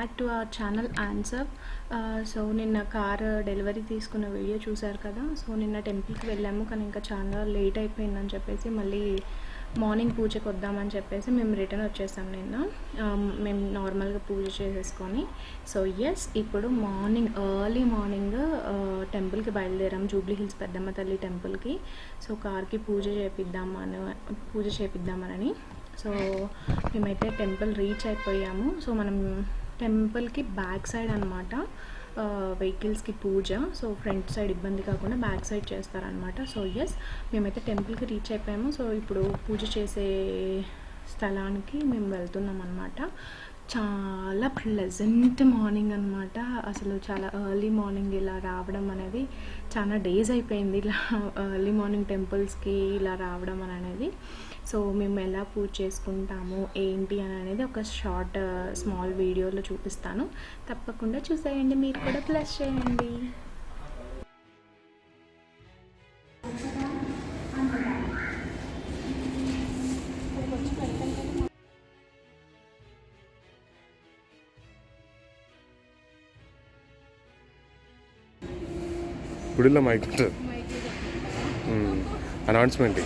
Back to our channel answer. So నిన్న car delivery తీసుకున్న video చూశారు కదా. సో నిన్న టెంపుల్కి వెళ్ళాము, కానీ ఇంకా చాలా లేట్ అయిపోయిందని చెప్పేసి మళ్ళీ మార్నింగ్ పూజకి వద్దామని చెప్పేసి మేము రిటర్న్ వచ్చేసాం నిన్న. మేము నార్మల్గా పూజ చేసేసుకొని, సో ఎస్ ఇప్పుడు ఎర్లీ మార్నింగ్ టెంపుల్కి బయలుదేరాం, జూబ్లీ హిల్స్ పెద్దమ్మ తల్లి టెంపుల్కి. సో కార్కి పూజ చేపిద్దామని. సో మేమైతే టెంపుల్ రీచ్ అయిపోయాము. సో మనం టెంపుల్కి బ్యాక్ సైడ్ అనమాట వెహికల్స్కి పూజ. సో ఫ్రంట్ సైడ్ ఇబ్బంది కాకుండా బ్యాక్ సైడ్ చేస్తారనమాట. సో ఎస్ మేమైతే టెంపుల్కి రీచ్ అయిపోయాము. సో ఇప్పుడు పూజ చేసే స్థలానికి మేము వెళ్తున్నాం అనమాట. చాలా ప్లెజెంట్ మార్నింగ్ అనమాట. అసలు చాలా ఎర్లీ మార్నింగ్ ఇలా రావడం అనేది, చాలా డేస్ అయిపోయింది ఇలా ఎర్లీ మార్నింగ్ టెంపుల్స్కి ఇలా రావడం అనేది. సో మేము ఎలా పూజ చేసుకుంటాము ఏంటి అని అనేది ఒక స్మాల్ వీడియోలో చూపిస్తాను, తప్పకుండా చూసేయండి, మీరు కూడా ప్లస్ చేయండి. గుడిలో మైక్ అనౌన్స్మెంట్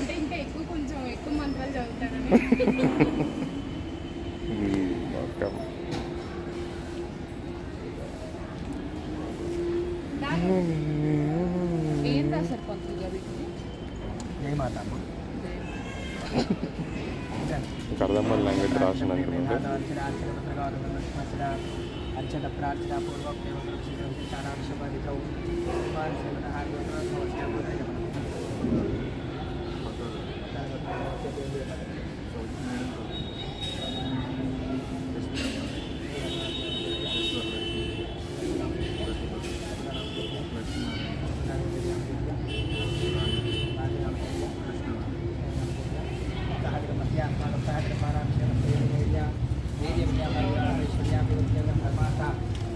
అర్థమని లాంగ్వేజ్ రాసిన अर्चन प्रार्थना पूर्वक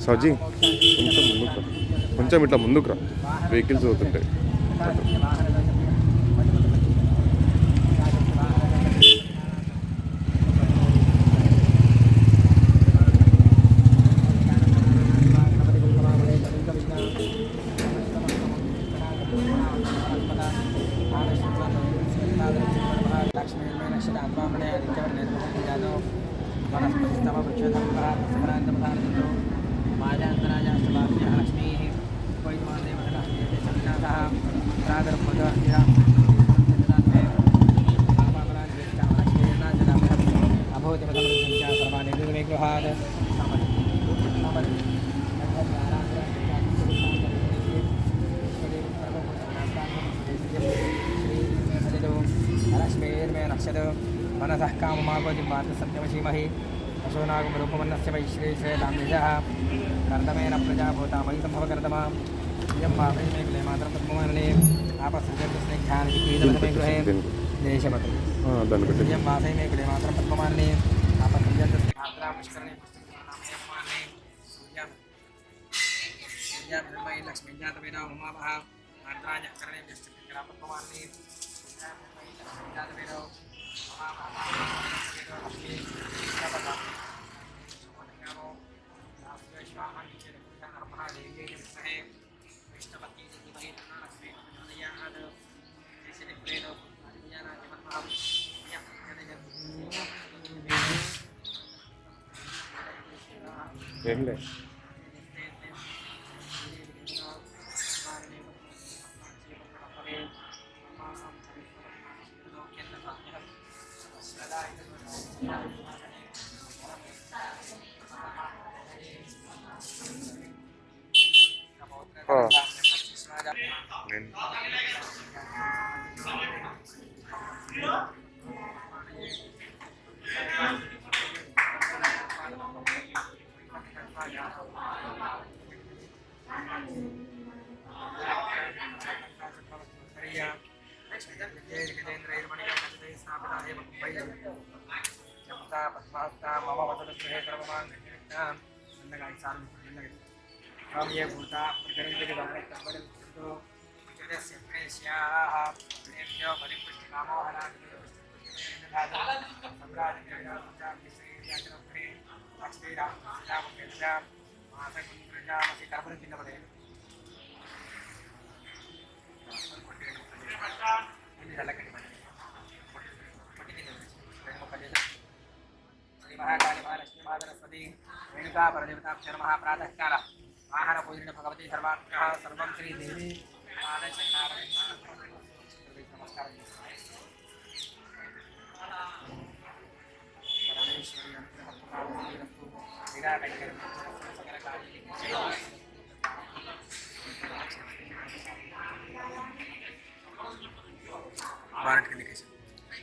సౌజీ కొంచెం ఇట్లా ముందుకు రా, వెహికల్స్ అవుతుంటాయి. मनसः काममागोति सत्यवशीमहि अशोनागमरूपमन्नस्य वैश्रेश्वेदाम्बिजः कर्दमेन प्रजाभूता मयि सम्भवकर्दमा इयं वापै मे कुले मातरं पद्ममानने आपसृजन्तस्नेह्यानिकेतवदमे गृहे देशमतु इयं वापै मे कुले मातरं पद्ममानने आपसृजन्तस्नेहाद्रां पुष्करणे पुष्करणे सूर्यां ब्रह्मै लक्ष्मीजातवेदा उमावः आर्द्रायः करणे व्यष्टिकरा पद्ममानने जातवेदा శ్రీ మహాకాళి మహాలక్ష్మి మాధరస్వతి రేణుకా పరదేవతాక్షర మహాప్రాతకాల ఆహార పూజన భగవతి సర్వం శ్రీ దేవి నమస్కారం పరమేశ్వరి అనుగ్రహస్తు నిరాటంకరం సకల కార్యాలు భారత్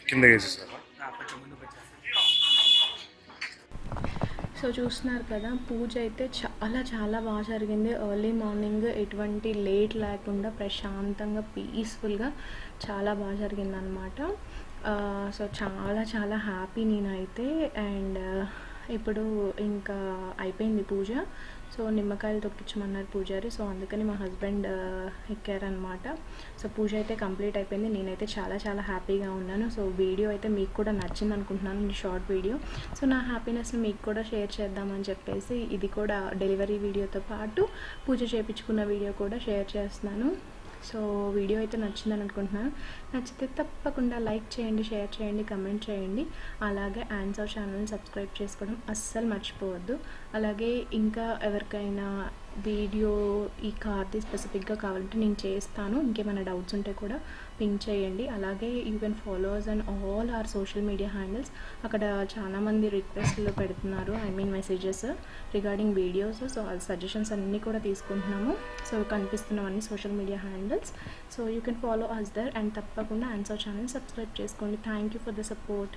కింద వేసేసారా? కొంచెం ముందుకు వచ్చాను. సో చూస్తున్నారు కదా, పూజ అయితే చాలా బాగా జరిగింది. ఎర్లీ మార్నింగ్ ఎటువంటి లేట్ లేకుండా ప్రశాంతంగా పీస్ఫుల్గా చాలా బాగా జరిగిందనమాట. సో చాలా హ్యాపీ నేనైతే. అండ్ ఇప్పుడు ఇంకా అయిపోయింది పూజ. సో నిమ్మకాయలు తొక్కించమన్నారు పూజారి. సో అందుకని మా హస్బెండ్ ఎక్కారనమాట. సో పూజ అయితే కంప్లీట్ అయిపోయింది. నేనైతే చాలా హ్యాపీగా ఉన్నాను. సో వీడియో అయితే మీకు కూడా నచ్చింది అనుకుంటున్నాను, ఈ షార్ట్ వీడియో. సో నా హ్యాపీనెస్ని మీకు కూడా షేర్ చేద్దామని చెప్పేసి ఇది కూడా డెలివరీ వీడియోతో పాటు పూజ చేయించుకున్న వీడియో కూడా షేర్ చేస్తున్నాను. సో వీడియో అయితే నచ్చిందని అనుకుంటున్నాను. నచ్చితే తప్పకుండా లైక్ చేయండి, షేర్ చేయండి, కమెంట్ చేయండి. అలాగే ఆన్సర్ ఛానల్ని సబ్స్క్రైబ్ చేసుకోవడం అస్సలు మర్చిపోవద్దు. అలాగే ఇంకా ఎవరికైనా వీడియో ఈ కార్ది స్పెసిఫిక్గా కావాలంటే నేను చేస్తాను. ఇంకేమైనా డౌట్స్ ఉంటే కూడా పింక్ చేయండి. అలాగే you can followers and all our social media handles. అక్కడ చాలామంది రిక్వెస్ట్లు పెడుతున్నారు, మెసేజెస్ రిగార్డింగ్ వీడియోస్. సో ఆ సజెషన్స్ అన్నీ కూడా తీసుకుంటున్నాము. సో కనిపిస్తున్నవన్నీ social media handles. So you can follow us there. And తప్పకుండా ఆన్సర్ ఛానల్ సబ్స్క్రైబ్ చేసుకోండి. Thank you for the support.